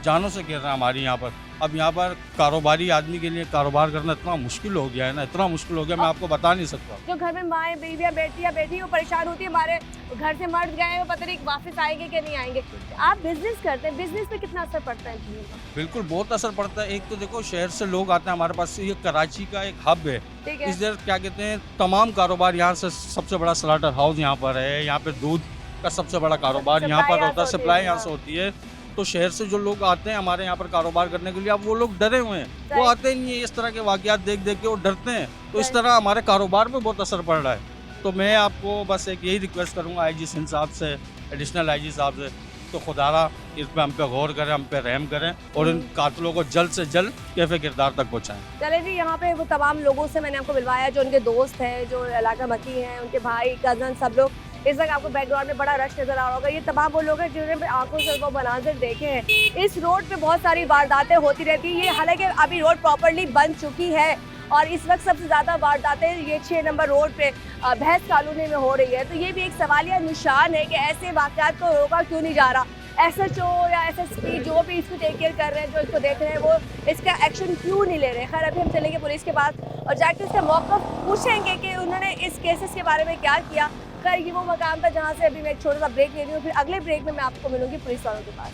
जानों से गिर रहे हैं हमारे यहाँ पर। अब यहाँ पर कारोबारी आदमी के लिए कारोबार करना इतना मुश्किल हो गया है ना, इतना मुश्किल हो गया, मैं आपको बता नहीं सकता। जो घर में माएँ, बीवियाँ, बेटियाँ बैठी वो परेशान होती है, हमारे घर से मर्द गए, वो पता नहीं वापस आएंगे कि नहीं आएंगे। आप बिजनेस करते हैं, बिजनेस पे कितना असर पड़ता है चीज़ों का? बिल्कुल बहुत असर पड़ता है। एक तो देखो, शहर से लोग आते हैं हमारे पास। ये कराची का एक हब है, ठीक है। इधर क्या कहते हैं, तमाम कारोबार यहाँ से, सबसे बड़ा स्लाटर हाउस यहाँ पर है, यहाँ पे दूध का सबसे बड़ा कारोबार यहाँ पर होता है, सप्लाई यहाँ से होती है। तो शहर से जो लोग आते हैं हमारे यहाँ पर कारोबार करने के लिए, अब वो लोग डरे हुए हैं, वो आते ही नहीं है। इस तरह के वाक़यात देख देख के वो डरते हैं, तो इस तरह हमारे कारोबार पे बहुत असर पड़ रहा है। तो मैं आपको बस एक यही रिक्वेस्ट करूँगा IG सिंध साहब से, एडिशनल IG साहब से, तो खुदारा इस पर हम पे गौर करें, हम पे रहम करें और इन कातिलों को जल्द से जल्द कैफ़े किरदार तक पहुँचाएँ। चले जी, यहाँ पे वो तमाम लोगों से मैंने आपको मिलवाया जो उनके दोस्त हैं, जो इलाका मकी हैं, उनके भाई, कज़न, सब लोग। इस वक्त आपको बैकग्राउंड में बड़ा रश नज़र आ रहा होगा। ये तमाम वो लोग हैं जिन्होंने आंखों से वो मनाजिर देखे हैं। इस रोड पे बहुत सारी वारदातें होती रहती हैं। ये हालांकि अभी रोड प्रॉपर्ली बन चुकी है और इस वक्त सबसे ज़्यादा वारदातें ये 6 नंबर रोड पे भैंस कॉलोनी में हो रही है। तो ये भी एक सवालिया निशान है कि ऐसे वाक़यात को रोका क्यों नहीं जा रहा। SHO या SSP जो भी इसको टेक केयर कर रहे हैं, जो इसको देख रहे हैं, वो इसका एक्शन क्यों नहीं ले रहे। खैर अभी हम चलेंगे पुलिस के पास और जाके इसका मौक़िफ़ पूछेंगे कि उन्होंने इस केसेस के बारे में क्या किया। खैर ये वो मकाम था जहाँ से अभी मैं एक छोटा सा ब्रेक ले रही हूँ, फिर अगले ब्रेक में मैं आपको मिलूँगी पुलिस वालों के पास।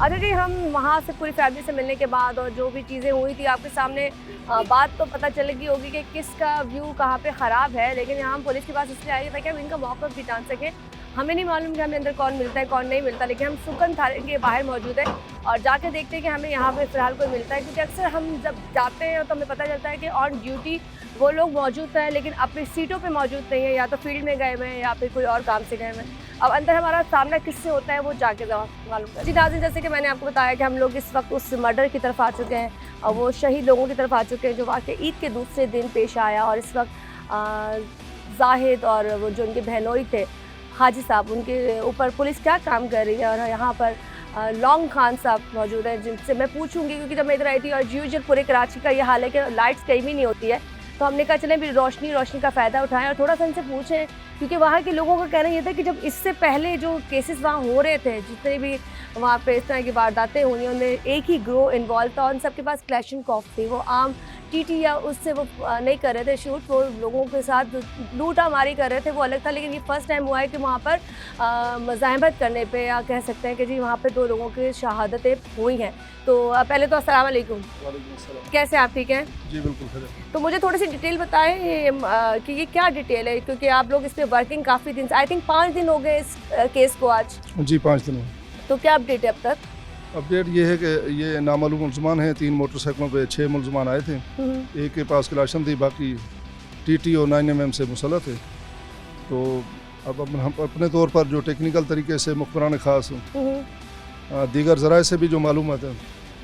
अच्छा जी, हम वहाँ से पूरी फैमिली से मिलने के बाद और जो भी चीज़ें हुई थी आपके सामने बात तो पता चलेगी होगी कि किसका व्यू कहाँ पे ख़राब है, लेकिन यहाँ हम पुलिस के पास इसलिए आए ताकि हम इनका मौक़िफ़ भी जान सकें। हमें नहीं मालूम कि हमें अंदर कौन मिलता है कौन नहीं मिलता, लेकिन हम सुकन थाने के बाहर मौजूद है और जाके देखते हैं कि हमें यहाँ पे फ़िलहाल कोई मिलता है, क्योंकि अक्सर हम जब जाते हैं तो हमें पता चलता है कि ऑन ड्यूटी वो लोग मौजूद हैं लेकिन अपनी सीटों पे मौजूद नहीं है, या तो फील्ड में गए हुए हैं या फिर कोई और काम से गए हुए हैं। अब अंदर हमारा सामना किससे होता है वो जाके मालूम कर। जी नाज़रीन, जैसे कि मैंने आपको बताया कि हम लोग इस वक्त उस मर्डर की तरफ आ चुके हैं और वो शहीद लोगों की तरफ आ चुके हैं जो वाक़ई ईद के दूसरे दिन पेश आया। और इस वक्त जाहिद और वो जो उनके बहनोई थे हाजी साहब, उनके ऊपर पुलिस क्या काम कर रही है। और यहाँ पर लॉन्ग खान साहब मौजूद हैं जिनसे मैं पूछूंगी, क्योंकि जब मैं इधर आई थी और यूजुअल पूरे कराची का ये हाल है कि लाइट्स कहीं भी नहीं होती है, तो हमने कहा चलें भी रोशनी का फ़ायदा उठाएं और थोड़ा सा इनसे पूछें, क्योंकि वहाँ के लोगों का कहना ये था कि जब इससे पहले जो केसेस वहाँ हो रहे थे, जितने भी वहाँ पे इस तरह की वारदातें हुई, उनमें एक ही ग्रोह इन्वॉल्व था, उन सबके पास क्लैशनकॉफ थी। वो आम टीटी या उससे वो नहीं कर रहे थे शूट, वो लोगों के साथ लूटा मारी कर रहे थे, वो अलग था। लेकिन ये फर्स्ट टाइम हुआ है कि वहाँ पर मज़ाहमत करने पे, या कह सकते हैं कि जी वहाँ पे 2 लोगों की शहादतें हुई हैं। तो पहले तो अस्सलाम वालेकुम। कैसे आप, ठीक हैं? जी बिल्कुल सर। तो मुझे थोड़ी सी डिटेल बताएं कि ये क्या डिटेल है, क्योंकि आप लोग इस पर वर्किंग काफ़ी दिन से, आई थिंक 5 दिन हो गए इस केस को आज। जी 5 दिन हुए। तो क्या अपडेट है अब तक? अपडेट ये है कि ये नामालूम मुलजमान हैं। 3 मोटरसाइकिलों पे 6 मुलजमान आए थे। एक के पास क्लाशन थी, बाकी TT और 9mm से मुसल्लह थे। तो अब हम अपने तौर पर जो टेक्निकल तरीके से मुखबरान ख़ास दीगर ज़राए से भी जो मालूमात है,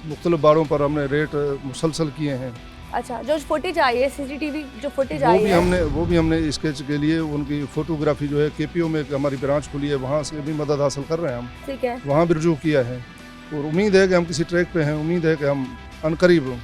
मुख्तलिफ बारों पर हमने रेट मुसलसल किए हैं। अच्छा, जो फुटेज आई है CCTV जो फुटेज आई है वो भी हमने स्केच के लिए उनकी फ़ोटोग्राफी जो है KPO में हमारी ब्रांच खुली है, वहाँ से भी मदद हासिल कर रहे हैं हम। ठीक है, वहाँ भी रुजू किया है और उम्मीद है कि हम किसी ट्रैक पे हैं। उम्मीद है कि हम अनकरीब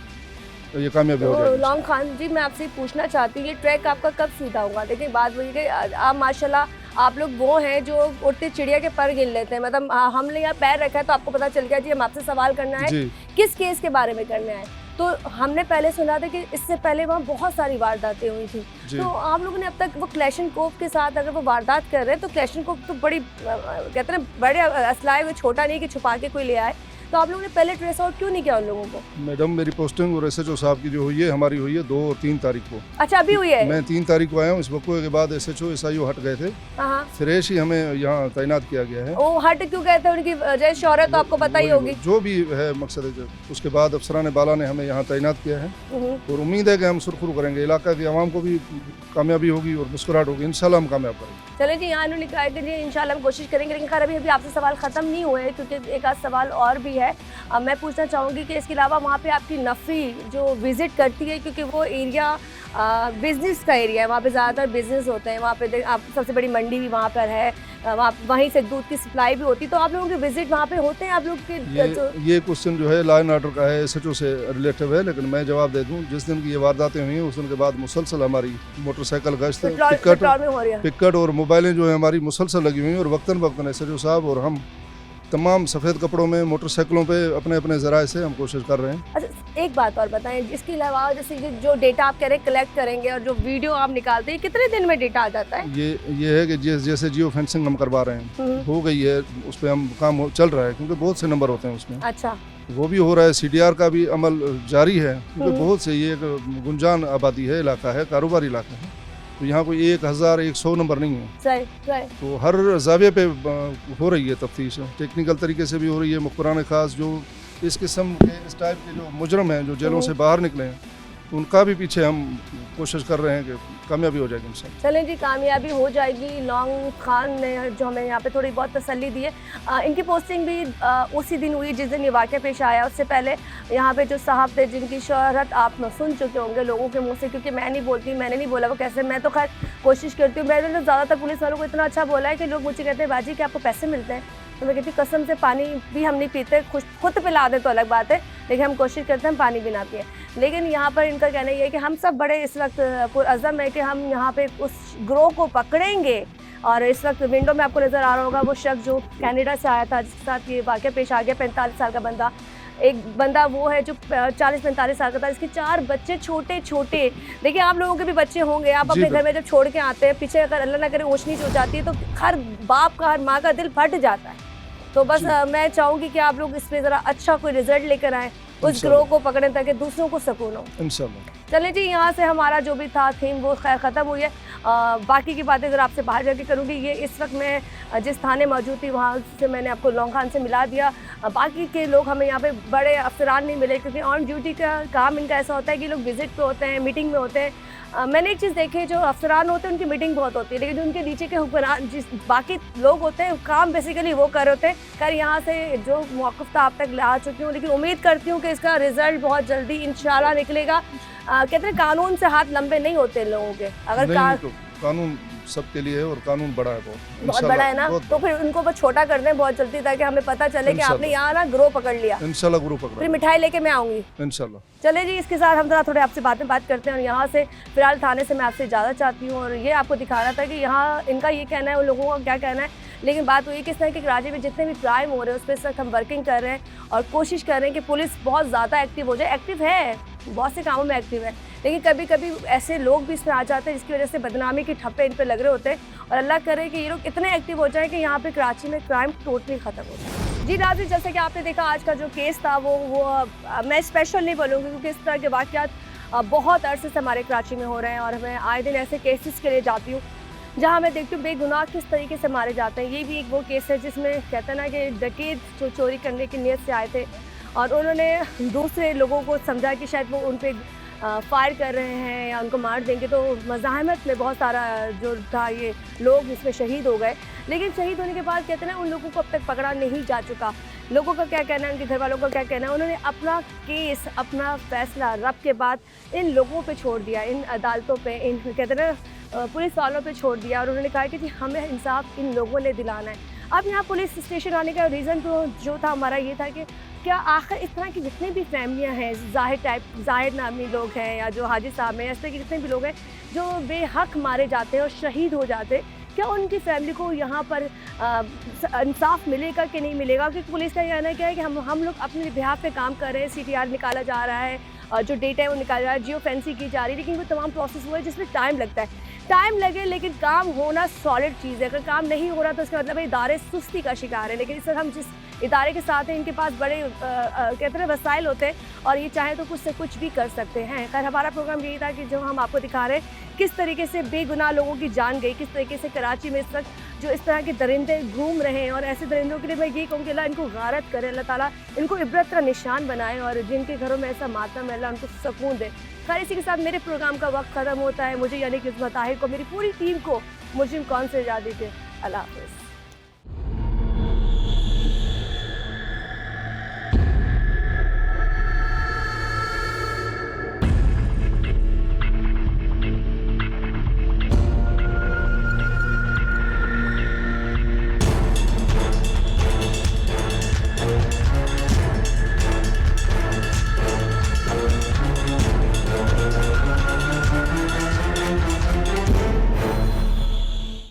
ये कामयाबी हो जाएगी। लॉन्ग खान जी, मैं आपसे पूछना चाहती हूँ, ये ट्रैक आपका कब सीधा होगा? देखिए बात वही कि आप माशाल्लाह आप लोग वो हैं जो उड़ती चिड़िया के पर गिन लेते हैं। मतलब हमने यहाँ पैर रखा है तो आपको पता चल गया जी हम आपसे सवाल करना है, किस केस के बारे में करना है। तो हमने पहले सुना था कि इससे पहले वहाँ बहुत सारी वारदातें हुई थी, तो आप लोगों ने अब तक वो क्लैशनकोफ के साथ अगर वो वारदात कर रहे हैं, तो क्लैशनकोफ तो बड़ी कहते हैं बड़े असला है, वो छोटा नहीं कि छुपा के कोई ले आए, तो आप लोगों ने पहले ट्रेस आउट क्यों नहीं किया उन लोगों को? मैडम मेरी पोस्टिंग और SHO साहब की जो हुई है, हमारी हुई है 2 और 3 तारीख को। अच्छा, अभी हुई है? मैं 3 तारीख को आया हूँ। इस वक़्त के बाद SHO SIO हट गए थे, फ्रेश ही हमें यहाँ तैनात किया गया है। वो हट क्यों गए थे? उनकी वजह शोहरत तो आपको पता ही होगी। जो भी है मकसद है, उसके बाद अफसरान बाला ने हमें यहाँ तैनात किया है और उम्मीद है कि हम सुरखरू करेंगे। इलाका की आवाम को भी कामयाबी होगी और मुस्कुराहट होगी, इंशाल्लाह हम कामयाब करेंगे। चले जी, यहाँ उन्होंने कहा कि जी इंशाल्लाह हम कोशिश करेंगे, लेकिन खैर अभी आपसे सवाल ख़त्म नहीं हुए, क्योंकि एक आध सवाल और भी है। मैं पूछना चाहूँगी कि इसके अलावा वहाँ पे आपकी नफ़ी जो विज़िट करती है, क्योंकि वो एरिया बिज़नेस का एरिया है, वहाँ पे ज़्यादातर बिज़नेस होते हैं, वहाँ पे आप सबसे बड़ी मंडी भी वहाँ पर है, वहीं से दूध की सप्लाई भी होती है, तो आप लोगों के विज़िट वहाँ पे होते हैं? आप लोग के ये क्वेश्चन जो है लॉ एंड ऑर्डर का है, SHO से रिलेटिव है, लेकिन मैं जवाब दे दूँ। जिस दिन की ये वारदातें हुई हैं उस दिन के बाद मुसलसल हमारी मोटरसाइकिल गश्त, पिकट और मोबाइलें जो है हमारी मुसलसल लगी हुई हैं और वक्तन वक्तन SHO साहब और हम तमाम सफ़ेद कपड़ों में मोटरसाइकिलों पे अपने अपने ज़राए से हम कोशिश कर रहे हैं। अच्छा, एक बात और बताएं, इसके अलावा जैसे जो डेटा आप कह रहे हैं कलेक्ट करेंगे और जो वीडियो आप निकालते हैं, कितने दिन में डेटा आ जाता है? ये है कि जैसे जियो फेंसिंग हम करवा रहे हैं, हो गई है, उस पर हम काम चल रहा है, क्योंकि बहुत से नंबर होते हैं उसमें। अच्छा, वो भी हो रहा है। CDR का भी अमल जारी है, क्योंकि बहुत से ये गुंजान आबादी है, इलाका है, कारोबारी इलाका है, तो यहाँ कोई 1100 नंबर नहीं है। सही। तो हर जाविये पे हो रही है तफ्तीश, टेक्निकल तरीके से भी हो रही है। मुखबरान ख़ास जो इस किस्म के इस टाइप के जो मुजरम हैं, जो जेलों से बाहर निकले हैं, उनका भी पीछे हम कोशिश कर रहे हैं कि कामयाबी हो जाएगी इंशाल्लाह। चलें जी, कामयाबी हो जाएगी। लॉन्ग खान ने जो हमें यहाँ पे थोड़ी बहुत तसल्ली दी है, इनकी पोस्टिंग भी उसी दिन हुई जिस दिन ये वाक़या पेश आया। उससे पहले यहाँ पे जो साहब थे जिनकी शोहरत आप सुन चुके होंगे लोगों के मुँह से, क्योंकि मैं नहीं बोलती, मैंने नहीं बोला वो कैसे, मैं तो खैर कोशिश करती हूँ। मैंने तो ज़्यादातर पुलिस वालों को इतना अच्छा बोला है कि लोग मुझे कहते हैं बाजी कि आपको पैसे मिलते हैं, तो मैं कहती कसम से पानी भी हम नहीं पीते, खुद पिला दे तो अलग बात है, लेकिन हम कोशिश करते हैं हम पानी भी ना पिए। लेकिन यहाँ पर इनका कहना ये है कि हम सब बड़े इस वक्त पुरअज़म है कि हम यहाँ पे उस ग्रोह को पकड़ेंगे। और इस वक्त विंडो में आपको नज़र आ रहा होगा वो शख्स जो कनाडा से आया था, जिसके साथ ये वाक़या पेश आ गया, 45 साल का बंदा। एक बंदा वो है जो 40-45 साल का था, इसके 4 बच्चे छोटे छोटे। देखिए आप लोगों के भी बच्चे होंगे, आप अपने घर में जब छोड़ के आते हैं, पीछे अगर अल्लाह ना करे ओशनी हो जाती है तो हर बाप का, हर माँ का दिल फट जाता है। तो बस मैं चाहूँगी कि आप लोग इस पर ज़रा अच्छा कोई रिजल्ट लेकर आएँ, उस ग्रोह को पकड़ें ताकि दूसरों को सुकून हो इंशाल्लाह। चलें जी, यहाँ से हमारा जो भी था थीम वो खैर ख़त्म हुई है। बाकी की बातें ज़रा आपसे बाहर जाके करूँगी। ये इस वक्त मैं जिस थाने मौजूद थी वहाँ से मैंने आपको लॉन्ग खान से मिला दिया। बाकी के लोग हमें यहाँ पे बड़े अफसरान नहीं मिले, क्योंकि ऑन ड्यूटी का काम इनका ऐसा होता है कि लोग विजिट पे होते हैं, मीटिंग में होते हैं। मैंने एक चीज़ देखी, जो अफसरान होते हैं उनकी मीटिंग बहुत होती है, लेकिन जो उनके नीचे के हुक्मरान जिस बाकी लोग होते हैं काम बेसिकली वो कर रहे होते हैं। खैर यहाँ से जो मौक़िफ़ था आप तक ला चुकी हूँ, लेकिन उम्मीद करती हूँ कि इसका रिज़ल्ट बहुत जल्दी इंशाल्लाह निकलेगा। कहते हैं कानून से हाथ लंबे नहीं होते लोगों के, अगर कानून सबके लिए है और कानून बड़ा है, बहुत बड़ा है ना, तो फिर उनको बस छोटा कर दें बहुत जल्दी, ताकि हमें पता चले कि आपने यहाँ ना ग्रो पकड़ लिया। इंशाल्लाह ग्रो पकड़ा, फिर मिठाई लेके मैं आऊँगी इंशाल्लाह। चले जी, इसके साथ हम जरा थोड़े आपसे बात करते हैं। और यहाँ से फिलहाल थाने से मैं आपसे इजाज़त चाहती हूँ, और ये आपको दिखाना था कि यहाँ इनका ये कहना है, उन लोगों का क्या कहना है। लेकिन बात हुई किस तरह के कराची में जितने भी क्राइम हो रहे हैं उस पर इस वक्त हम वर्किंग कर रहे हैं और कोशिश कर रहे हैं कि पुलिस बहुत ज़्यादा एक्टिव हो जाए। एक्टिव है, बहुत से कामों में एक्टिव है, लेकिन कभी कभी ऐसे लोग भी इसमें आ जाते हैं जिसकी वजह से बदनामी के ठप्पे इन पर लग रहे होते हैं। और अल्लाह करे कि ये लोग इतने एक्टिव हो जाए कि यहाँ पे कराची में क्राइम टोटली ख़त्म हो जाए। जी नाज़रीन, जैसे कि आपने देखा आज का जो केस था वो मैं स्पेशल नहीं बोलूँगी, क्योंकि इस तरह के वाक़यात बहुत अरसे से हमारे कराची में हो रहे हैं और मैं आए दिन ऐसे केसेस के लिए जाती हूँ जहाँ मैं देखती हूँ बेगुनाह किस तरीके से मारे जाते हैं। ये भी एक वो केस है जिसमें कहते हैं ना कि डकैत जो चोरी करने की नीयत से आए थे और उन्होंने दूसरे लोगों को समझा कि शायद वो उन पर फायर कर रहे हैं या उनको मार देंगे, तो मज़ाहमत में बहुत सारा जो था ये लोग इसमें शहीद हो गए। लेकिन शहीद होने के बाद कहते हैं ना उन लोगों को अब तक पकड़ा नहीं जा चुका। लोगों का क्या कहना है, उनके घर वालों का क्या कहना है, उन्होंने अपना केस, अपना फैसला रब के बाद इन लोगों पे छोड़ दिया, इन अदालतों पे, इन कहते हैं ना पुलिस वालों पे छोड़ दिया। और उन्होंने कहा कि जी हमें इंसाफ इन लोगों ने दिलाना है। अब यहाँ पुलिस स्टेशन आने का रीज़न तो जो था हमारा ये था कि क्या आखिर इस तरह की जितनी भी फैमिलियाँ हैं, जाहिर नामी लोग हैं या जो हाजी साहब हैं, इस तरह के जितने भी लोग हैं जो बेहक मारे जाते हैं और शहीद हो जाते हैं, क्या उनकी फैमिली को यहाँ पर इंसाफ मिलेगा कि नहीं मिलेगा? क्योंकि पुलिस का कहना क्या है कि हम लोग अपने बिहाफ पे काम कर रहे हैं, CTR निकाला जा रहा है, जो डेटा है वो निकाला जा रहा है, जियो फेंसिंग की जा रही है, लेकिन वो तमाम प्रोसेस हुआ है जिसमें टाइम लगता है। टाइम लगे लेकिन काम होना सॉलिड चीज़ है। अगर काम नहीं हो रहा तो उसका मतलब है इदारे सुस्ती का शिकार है। लेकिन इस वक्त हम जिस इदारे के साथ हैं इनके पास बड़े कहते हैं वसाइल होते हैं और ये चाहे तो कुछ से कुछ भी कर सकते हैं। खैर हमारा प्रोग्राम यही था कि जो हम आपको दिखा रहे हैं किस तरीके से बेगुनाह लोगों की जान गई, किस तरीके से कराची में इस वक्त जो इस तरह के दरिंदे घूम रहे हैं। और ऐसे दरिंदों के लिए मैं यही कहूँगी अल्लाह इनको गारत करे, अल्लाह ताला इनको इबरत का निशान बनाए और जिनके घरों में ऐसा मातम है अल्लाह उनको सुकून दे। खैर इसी के साथ मेरे प्रोग्राम का वक्त ख़त्म होता है। मुझे यानी कि ताहिर को, मेरी पूरी टीम को मुजरिम कौन से इजाज़त दीजिए। अल्लाह हाफ़िज़।